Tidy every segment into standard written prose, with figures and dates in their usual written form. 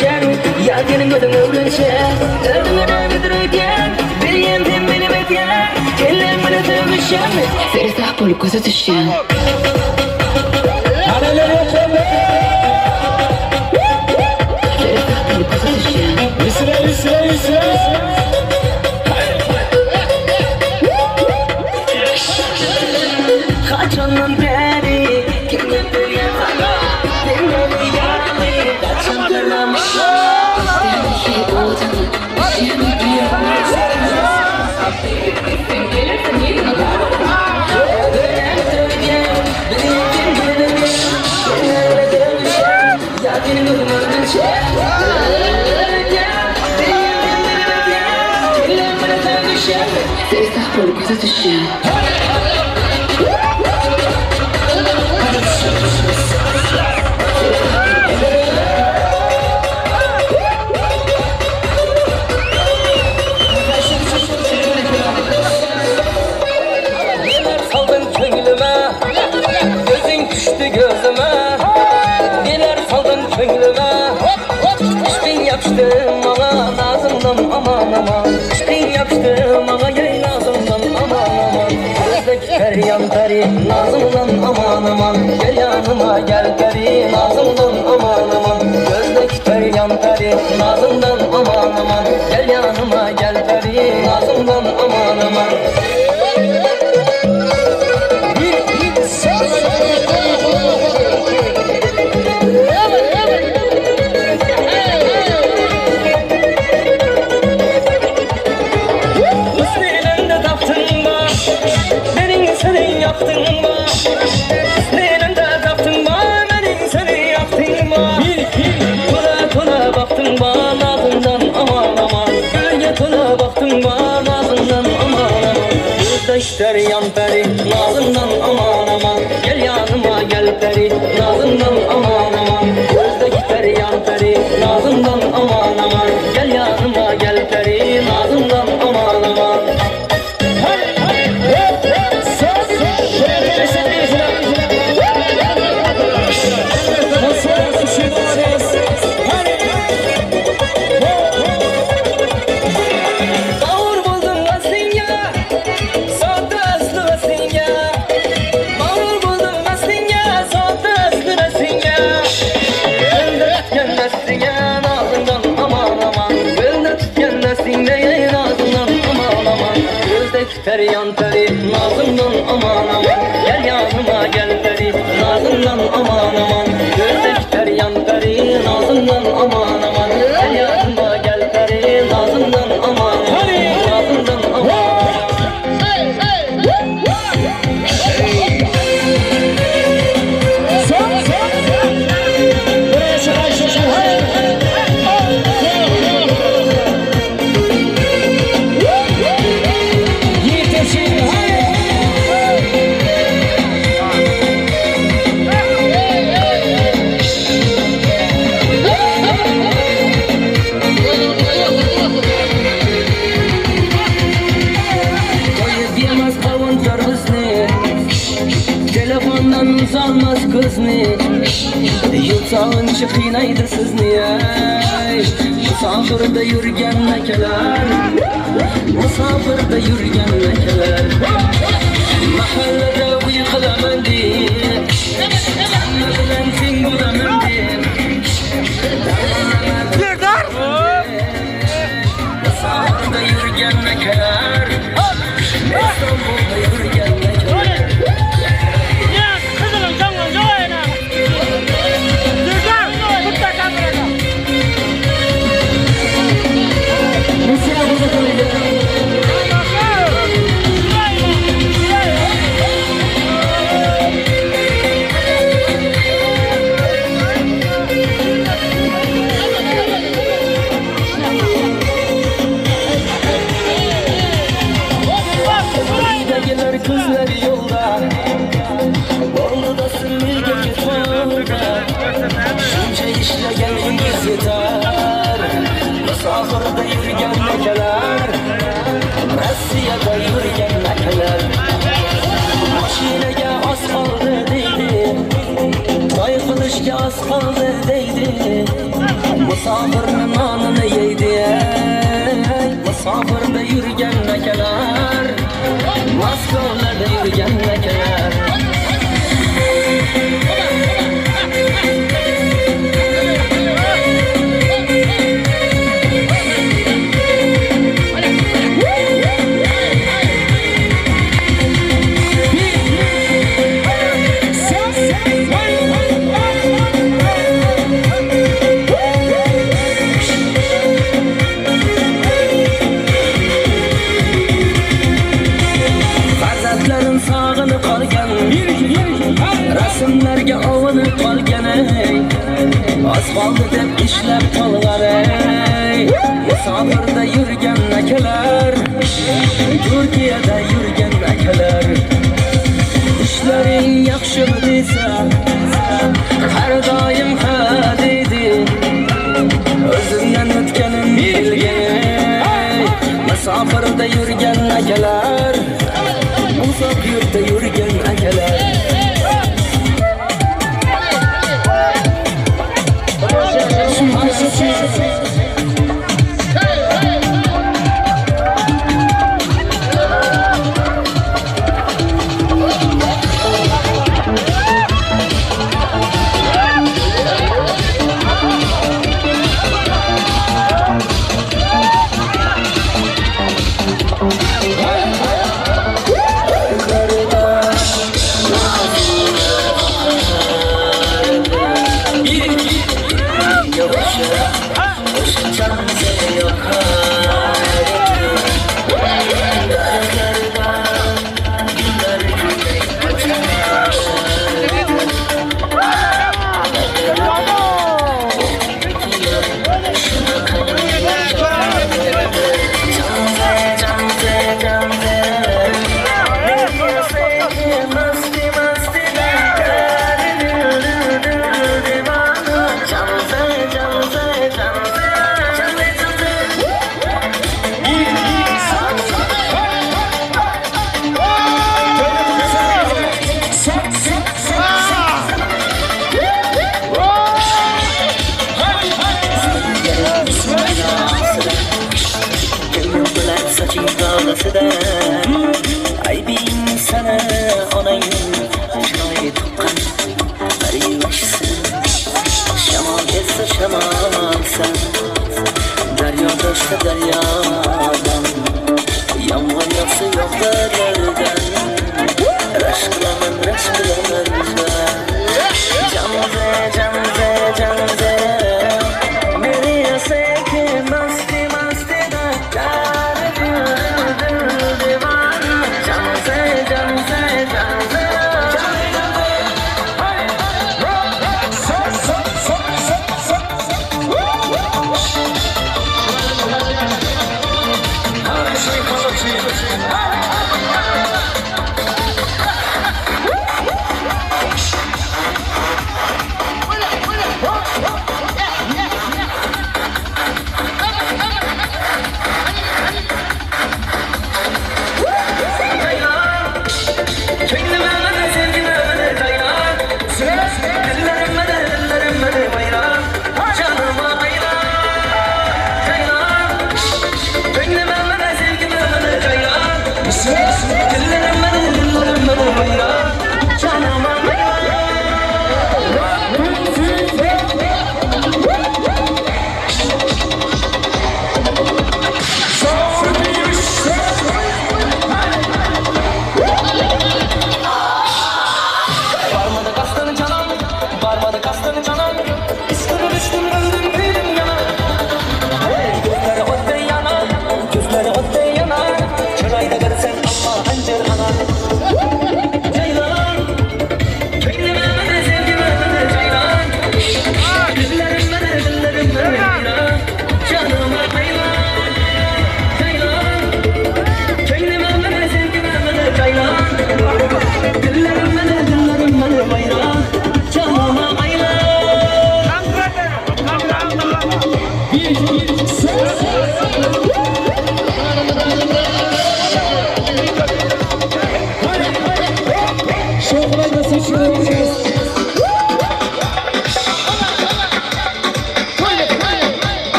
görüşen, yalgının gözün öğrenşen. Öldüğünü öldürürken, bir yendim benim etken. Kellen bana dövüşen, seni sağ bulup gözü düşen. Haneler yok mu? Seni sağ bulup gözü düşen. İsrail. Kaçanın beri, kimden bir yana. Dinleri yaralı, kaçan dönem. Seni sağ bulup gözü düşen. Neler saldın könlüme İşkin yapıştım bana nazımdan aman aman İşkin yapıştım bana yey nazımdan aman aman Gözdeki feryan peri nazımdan aman aman Gel yanıma gel peri nazımdan aman aman Gözdeki feryan peri nazımdan aman aman Gel yanıma gel peri nazımdan aman aman Feryan peri nazımdan aman aman Gel yanıma gel peri nazımdan aman aman Gözdeki feryan peri nazımdan aman aman Gel yanıma gel peri nazımdan aman aman Feryan peri nazımdan aman aman Gel yanıma gel peri nazımdan aman aman Gözdeki feryan peri nazımdan aman aman Gel yanıma gel peri nazımdan aman aman Nazımdan aman Uzalmaz kızni Yutağın çıkınaydı sizni Musafirde yürgen nekeler Musafirde yürgen nekeler Mahallede uyuklamandi Bilen tingudamandi Musafirde yürgen nekeler İstanbul'da yürgen nekeler Musafirning nonini yeydi musafirda yurgan akalar Moskvalarda yurgan akalar Rasmlarga ovinib qolgan asfaltda deb ishlab qolgan musofirda yurgan akalar Turkiyada yurgan akalar ishlaring yaxshimi desa har doim ha deydi o'zimdan o'tganim bilgan musofirda yurgan akalar uzoq yurtda yurgan akalar Aybing sana onang chiroyli tuqqan qariyashsin shamol kelsa shamolsan daryo do'sti daryodan yomg'ir yog'sa yog'dirlardan rashk qilaman jamze jamze jamze meri aseke masti masti da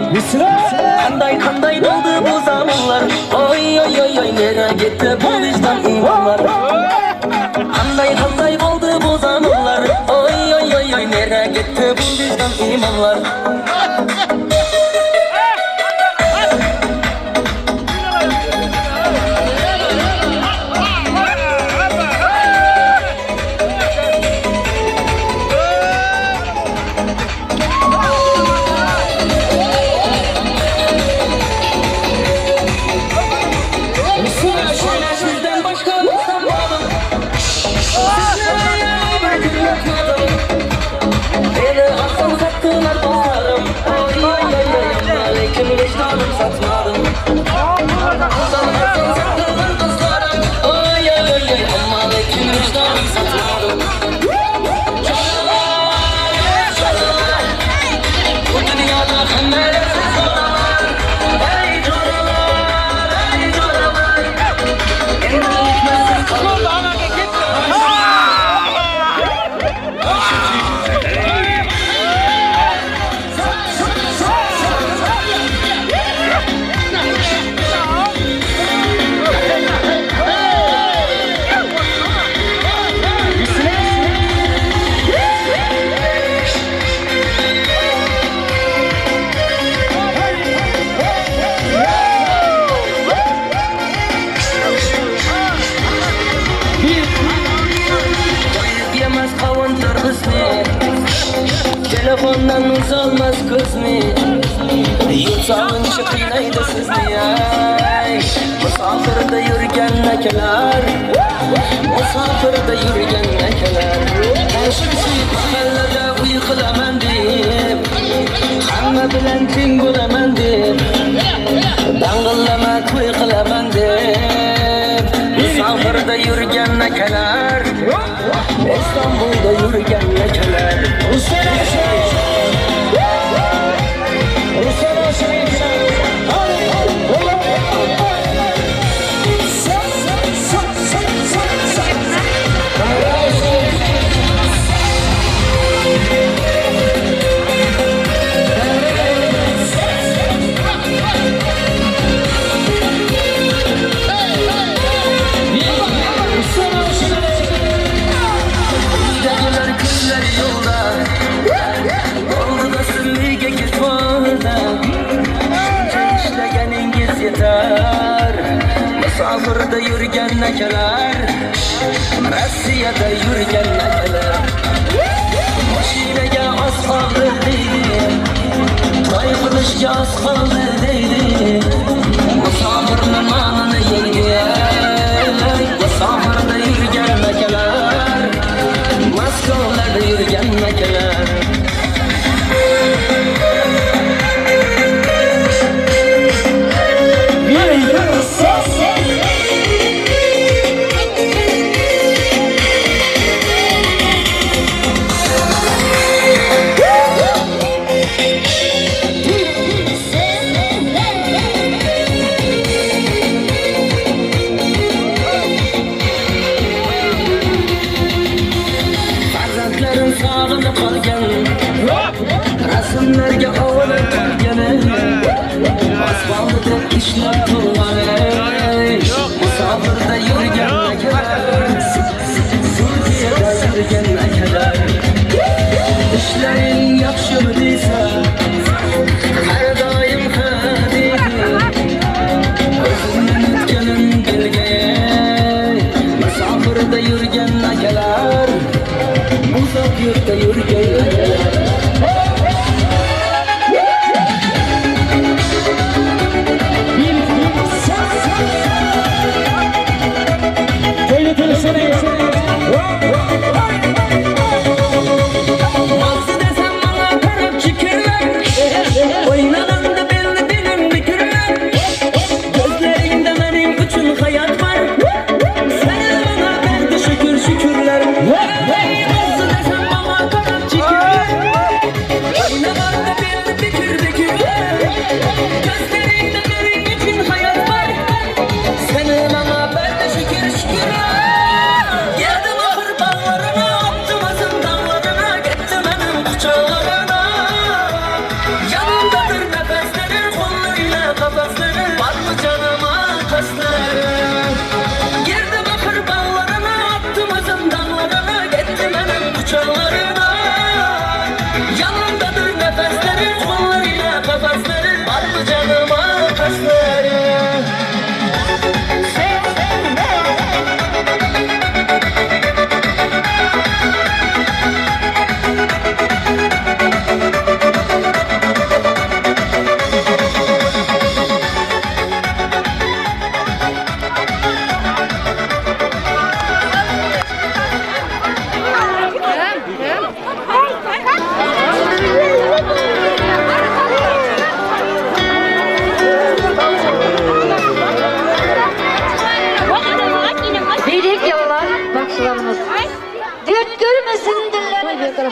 Qanday bo'ldi bu zamonlar, oy nera ketdi bu vicdan imonlar. Qanday bo'ldi bu zamonlar, oy nera ketdi bu vicdan imonlar. Telefondan uzalmaz ko'zni, yutsağıncha qiynaydi sizni. Musofirda yurgan akalar, musofirda yurgan akalar. Mahallada uy qilaman deb, hamma bilan teng bo'laman deb, dang'illama to'y qilaman deb. Musofirda yurgan akalar, İstanbul'da yurgan akalar. Musofirda yurgan akalar, Rossiyada yurgan akalar. Mashinaga oz qoldi deydi, to'y qilishga oz qoldi deydi. Musofirning nomini yengay, musofirda yurgan akalar, Moskvalarda yurgan akalar. Sağlık qolgan, rasmlarga ovola qolgan, osmonda ishlab turgan, musofirda yurgan akalar, Suriyada yurgan akalar. Ishlaring yaxshimi desa, har doim hadidi, o'zimni unutganim bilgay, musofirda yurgan akalar. Uzoq yurtda yurgan akalar. Bir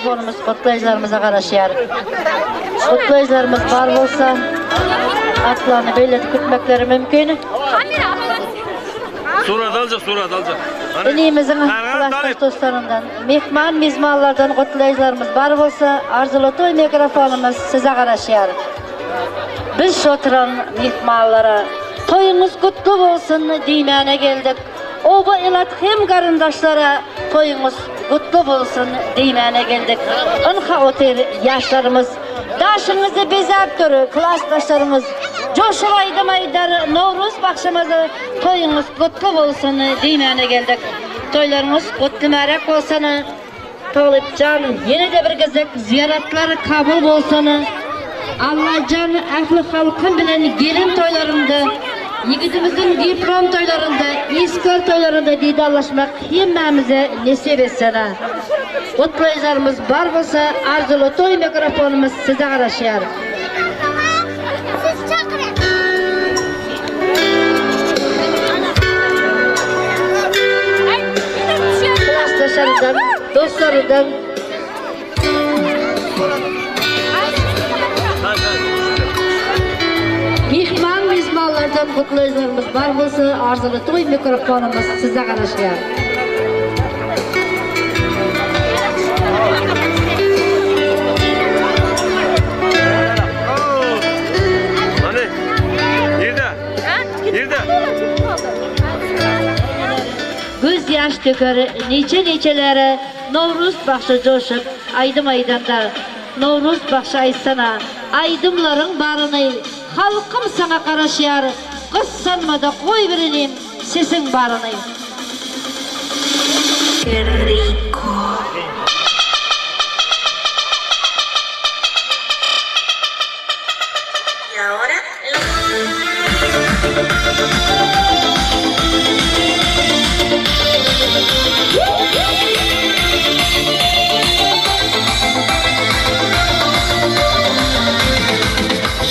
mikrofonumuz kutlayıcılarımıza karışıyor. Kutlayıcılarımız var olsa atlarını böyle kütmekleri mümkün. Surat alacak. Dinimizin kılaçtaş dostlarından, mihman mizmallardan kutlayıcılarımız var olsa arzulatoy mikrofonumuz size karışıyor. Biz oturan mihmallara toyunuz kutlu olsun diymene geldik. Oba ilat hem karındaşlara toyunuz kutlu olsun diymene geldik. Anha otel yaşlarımız, daşınızı bezertörü klastaşlarımız, coşulaydı maydar Novruz bakşımızı toyunuz kutlu olsun diymene geldik. Toylarınız kutlu merak olsun. Tolipcan yeni de bir gezek ziyaretleri kabul olsun. Allah can ahli halkın bilen gelin toylarında, yigitimizin diplom toylarında, iskar toylarında didalaşmak hemmemize nasip etsin. Kutlayıcılarımız var olsa arzulu toy mikrofonumuz size karışıyor. Klastaşlarından, dostlarından, mihman mizmallardan kutlayıcılarımız var olsa arzulu toy mikrofonumuz size karışıyor. Göz yaş döker neçelere Novruz bakşı coşup aydım aydanda Novruz bakşı aysana aydımların barını halkım sana karışıyor kız sanmada koy birinim sesin barını.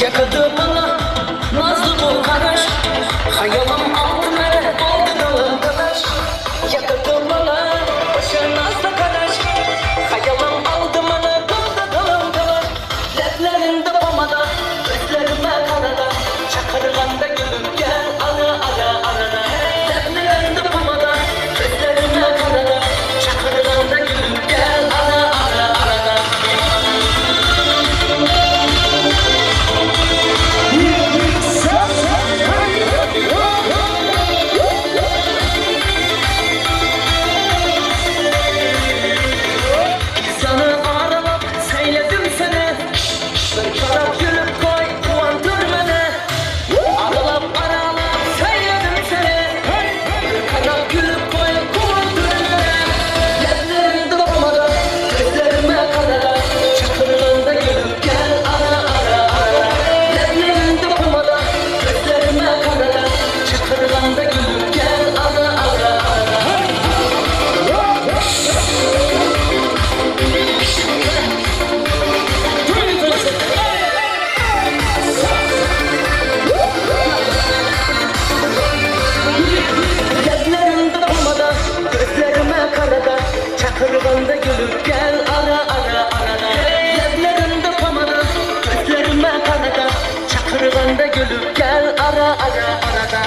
Yakadı bana nazlı bu karış, hayalim altına oldu dalım dalaş. Yakadı bana başı nazlı karış, hayalim aldı bana doldu dalım dalaş. Leplerinde pamada, gözlerime karada, çakırganda gülüm gel ara ara arada. Leplerinde pamada, gözlerime karada, çakırganda gülüm gel ara ara arada. Çakırganda gülüp gel ara ara arada. Leplerinde pamada, gözlerime karada. Çakırganda gülüp gel ara ara arada.